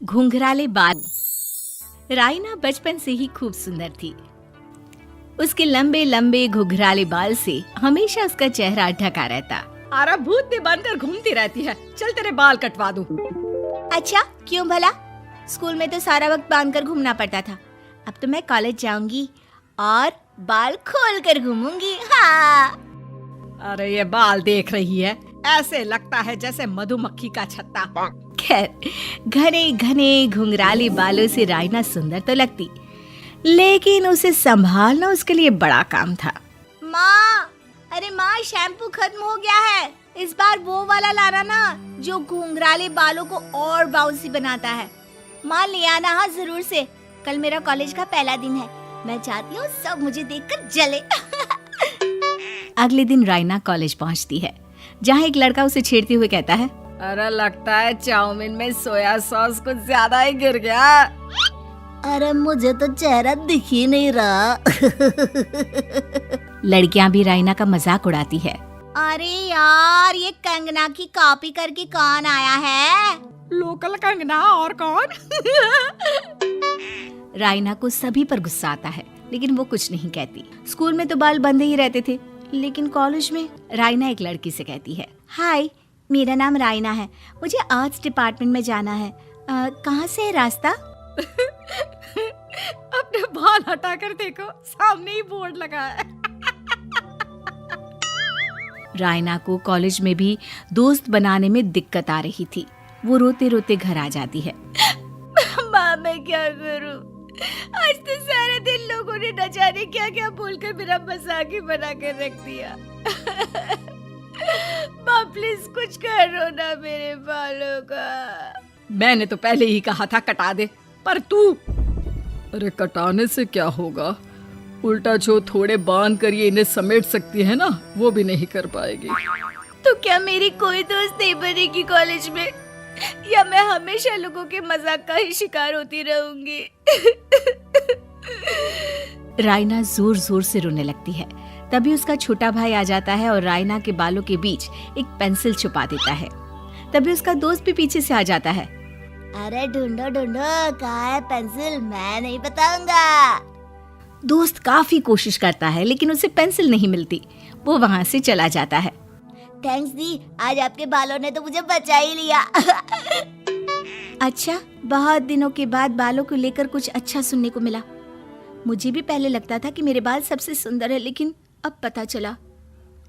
घुंघराले बाल। राइना बचपन से ही खूब सुंदर थी। उसके लंबे लंबे घुंघराले बाल से हमेशा उसका चेहरा ढका रहता। अरे भूत बनकर घूमती रहती है, चल तेरे बाल कटवा दूं। अच्छा, क्यों भला? स्कूल में तो सारा वक्त बांधकर घूमना पड़ता था। अब तो मैं कॉलेज जाऊंगी और बाल खोलकर घूमूंगी। हाँ। अरे ये बाल देख रही है, ऐसे लगता है जैसे मधुमक्खी का छत्ता। खैर, घने घने घुंघराले बालों से राइना सुंदर तो लगती, लेकिन उसे संभालना उसके लिए बड़ा काम था। माँ, अरे माँ, शैम्पू खत्म हो गया है। इस बार वो वाला लाना ना, जो घुंघराले बालों को और बाउंसी बनाता है। माँ ले आना, हाँ जरूर से। कल मेरा कॉलेज का पहला दिन है, मैं चाहती हूँ सब मुझे देखकर जले। अगले दिन राइना कॉलेज पहुँचती है, जहाँ एक लड़का उसे छेड़ते हुए कहता है, अरे लगता है चाउमीन में सोया सॉस कुछ ज्यादा ही गिर गया। अरे मुझे तो चेहरा दिख ही नहीं रहा। लड़कियां भी राइना का मजाक उड़ाती है। अरे यार, ये कंगना की कॉपी करके कौन आया है? लोकल कंगना और कौन? राइना को सभी पर गुस्सा आता है, लेकिन वो कुछ नहीं कहती। स्कूल में तो बाल बंधे ही रहते थे, लेकिन कॉलेज में राइना एक लड़की से कहती है, हाय, मेरा नाम राइना है, मुझे आर्ट्स डिपार्टमेंट में जाना है। कहाँ से है रास्ता? अपने बाल हटा कर देखो, सामने ही बोर्ड लगा है। राइना को कॉलेज में भी दोस्त बनाने में दिक्कत आ रही थी। वो रोते रोते घर आ जाती है। माँ, मैं क्या करूं? आज तो सारे दिन लोगों ने न जाने क्या क्या बोलकर मेरा मजाक ही बना कर रख दिया। माँ प्लीज कुछ करो ना मेरे बालों का। मैंने तो पहले ही कहा था कटा दे, पर तू। अरे कटाने से क्या होगा, उल्टा जो थोड़े बांध कर ये इन्हें समेट सकती है ना, वो भी नहीं कर पाएगी। तो क्या मेरी कोई दोस्त नहीं बनेगी कॉलेज में, या मैं हमेशा लोगों के मजाक का ही शिकार होती रहूंगी? राइना जोर जोर से रोने लगती है। तभी उसका छोटा भाई आ जाता है और राइना के बालों के बीच एक पेंसिल छुपा देता है। तभी उसका दोस्त भी पीछे से आ जाता है। अरे ढूंढो ढूंढो, कहाँ है पेंसिल, मैं नहीं बताऊंगा। दोस्त काफी कोशिश करता है, लेकिन उसे पेंसिल नहीं मिलती। वो वहाँ से चला जाता है। थैंक्स दी, आज आपके बालों ने तो मुझे बचा ही लिया। अच्छा, बहुत दिनों के बाद बालों को लेकर कुछ अच्छा सुनने को मिला। मुझे भी पहले लगता था कि मेरे बाल सबसे सुंदर है, लेकिन अब पता चला।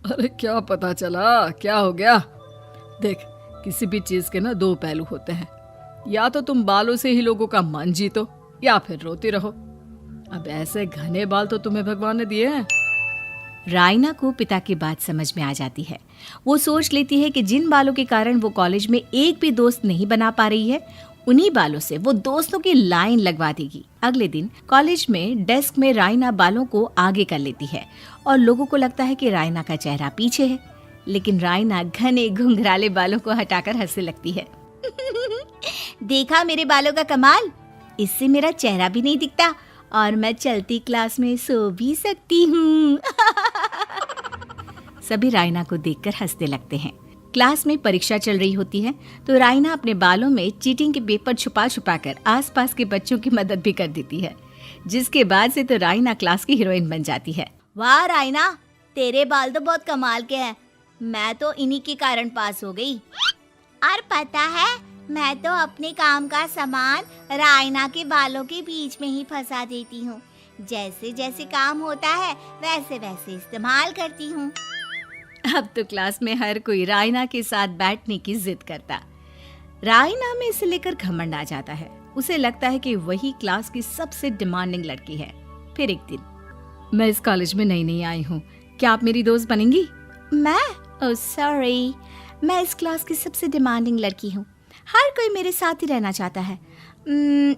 अरे क्या पता चला, क्या हो गया? देख, किसी भी चीज के ना दो पहलू होते हैं। या तो तुम बालों से ही लोगों का मन जीतो, या फिर रोती रहो। अब ऐसे घने बाल तो तुम्हें भगवान ने दिए हैं। राइना को पिता की बात समझ में आ जाती है। वो सोच लेती है कि जिन बालों के कारण वो कॉलेज में एक भी दोस्त नहीं बना पा रही है, उन्हीं बालों से वो दोस्तों की लाइन लगवा देगी। अगले दिन कॉलेज में डेस्क में राइना बालों को आगे कर लेती है और लोगों को लगता है कि राइना का चेहरा पीछे है, लेकिन राइना घने घुंघराले बालों को हटाकर हंसने लगती है। देखा मेरे बालों का कमाल, इससे मेरा चेहरा भी नहीं दिखता और मैं चलती क्लास में सो भी सकती हूँ। सभी राइना को देखकर हंसने लगते हैं। क्लास में परीक्षा चल रही होती है, तो राइना अपने बालों में चीटिंग के पेपर छुपा छुपा कर आसपास के बच्चों की मदद भी कर देती है, जिसके बाद से तो राइना क्लास की हीरोइन बन जाती है। वाह राइना, तेरे बाल तो बहुत कमाल के हैं। मैं तो इन्हीं के कारण पास हो गई। और पता है, मैं तो अपने काम का सामान राइना के बालों के बीच में ही फंसा देती हूँ। जैसे जैसे काम होता है वैसे वैसे इस्तेमाल करती हूँ। अब तो क्लास में हर कोई राइना के साथ बैठने की जिद करता। राइना में इसे लेकर घमंड आ जाता है। उसे लगता है कि वही क्लास की सबसे डिमांडिंग लड़की है। फिर एक दिन, मैं इस कॉलेज में नई नई आई हूँ, क्या आप मेरी दोस्त बनेंगी? मैं? ओह सॉरी, मैं इस क्लास की सबसे डिमांडिंग लड़की हूँ। हर कोई मेरे साथ ही रहना चाहता है।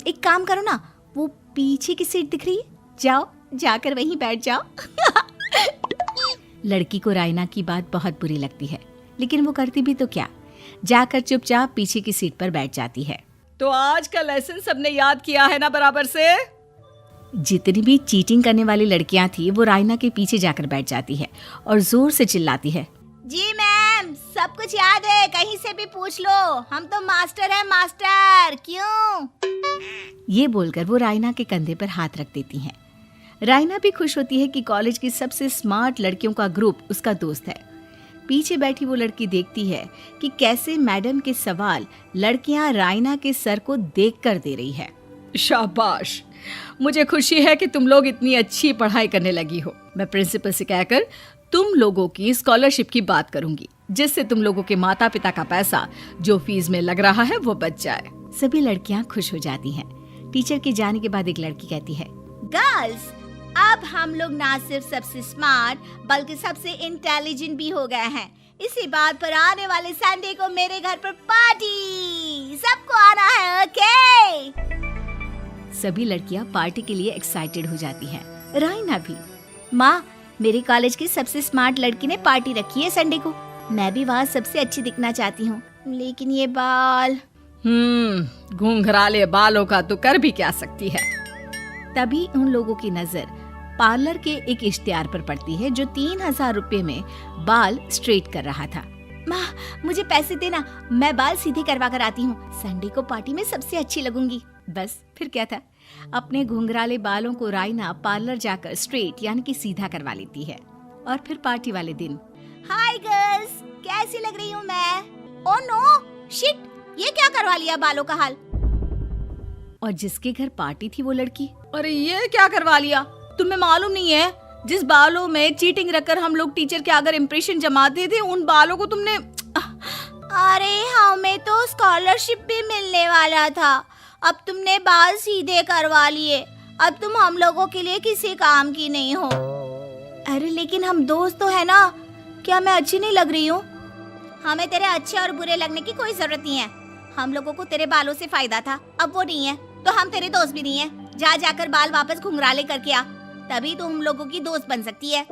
एक काम करो ना, वो पीछे की सीट दिख रही है, जाओ जाकर वहीं बैठ जाओ। लड़की को राइना की बात बहुत बुरी लगती है, लेकिन वो करती भी तो क्या, जाकर चुपचाप पीछे की सीट पर बैठ जाती है। तो आज का लेसन सबने याद किया है ना बराबर से? जितनी भी चीटिंग करने वाली लड़कियां थी, वो राइना के पीछे जाकर बैठ जाती है और जोर से चिल्लाती है, जी मैम, सब कुछ याद है, कहीं से भी पूछ लो, हम तो मास्टर हैं मास्टर। क्यों? ये बोलकर वो रायना के कंधे पर हाथ रख देती हैं। रायना भी खुश होती है कि कॉलेज की सबसे स्मार्ट लड़कियों का ग्रुप उसका दोस्त है। पीछे बैठी वो लड़की देखती है कि कैसे मैडम के सवाल लड़कियां रायना के सर को देखकर दे रही है। शाबाश, मुझे खुशी है कि तुम लोग इतनी अच्छी पढ़ाई करने लगी हो। मैं प्रिंसिपल से कहकर तुम लोगों की स्कॉलरशिप की बात करूंगी, जिससे तुम लोगों के माता पिता का पैसा जो फीस में लग रहा है वो बच जाए। सभी लड़कियां खुश हो जाती हैं। टीचर के जाने के बाद एक लड़की कहती है, गर्ल्स, अब हम लोग ना सिर्फ सबसे स्मार्ट बल्कि सबसे इंटेलिजेंट भी हो गए हैं। इसी बात पर आने वाले संडे को मेरे घर पर पार्टी, सबको आना है, ओके? सभी लड़कियां पार्टी के लिए एक्साइटेड हो जाती हैं। रायना भी। माँ, मेरे कॉलेज की सबसे स्मार्ट लड़की ने पार्टी रखी है संडे को। मैं भी वहाँ सबसे अच्छी दिखना चाहती हूँ, लेकिन ये बाल। घुंघराले बालों का तो कर भी क्या सकती है। तभी उन लोगों की नजर पार्लर के एक इश्तिहार पर पड़ती है जो 3000 रुपए में बाल स्ट्रेट कर रहा था। माँ, मुझे पैसे देना, मैं बाल सीधे करवा कर आती हूँ। संडे को पार्टी में सबसे अच्छी लगूंगी। बस फिर क्या था, अपने घुंघराले बालों को रायना पार्लर जाकर स्ट्रेट यानी कि सीधा करवा लेती है। और फिर पार्टी वाले दिन, हाय गर्ल्स, कैसी लग रही हूँ मैं? ओह नो, शिट, ये क्या करवा लिया बालों का हाल? और जिसके घर पार्टी थी वो लड़की, अरे ये क्या करवा लिया? तुम्हें मालूम नहीं है, जिस बालों में चीटिंग रखकर हम लोग टीचर के अगर इम्प्रेशन जमाते थे, उन बालों को तुमने। अरे हमें तो स्कॉलरशिप भी मिलने वाला था, अब तुमने बाल सीधे करवा लिए। अब तुम हम लोगों के लिए किसी काम की नहीं हो। अरे लेकिन हम दोस्त तो है ना, क्या मैं अच्छी नहीं लग रही हूँ? हमें तेरे अच्छे और बुरे लगने की कोई जरूरत नहीं है। हम लोगों को तेरे बालों से फायदा था, अब वो नहीं है तो हम तेरे दोस्त भी नहीं है। जाकर बाल वापस घुंघराले करके आ, तभी तो हम लोगों की दोस्त बन सकती है।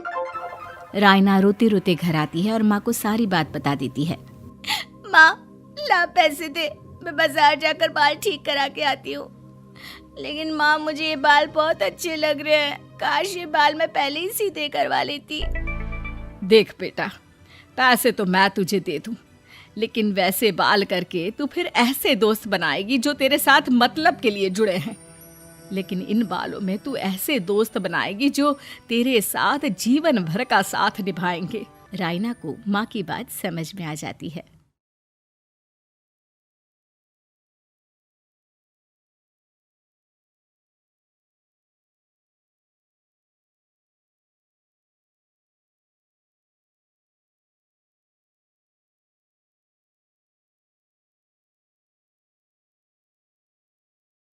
रायना रोते रोते घर आती है और माँ को सारी बात बता देती है। माँ, ला पैसे दे, मैं बाजार जाकर बाल ठीक करा के आती हूँ। लेकिन माँ, मुझे ये बाल बहुत अच्छे लग रहे हैं, काश ये बाल मैं पहले ही सीधे करवा लेती। देख बेटा, पैसे तो मैं तुझे दे दूं, लेकिन वैसे बाल करके तू फिर ऐसे दोस्त बनाएगी जो तेरे साथ मतलब के लिए जुड़े हैं। लेकिन इन बालों में तू ऐसे दोस्त बनाएगी जो तेरे साथ जीवन भर का साथ निभाएंगे। रायना को माँ की बात समझ में आ जाती है।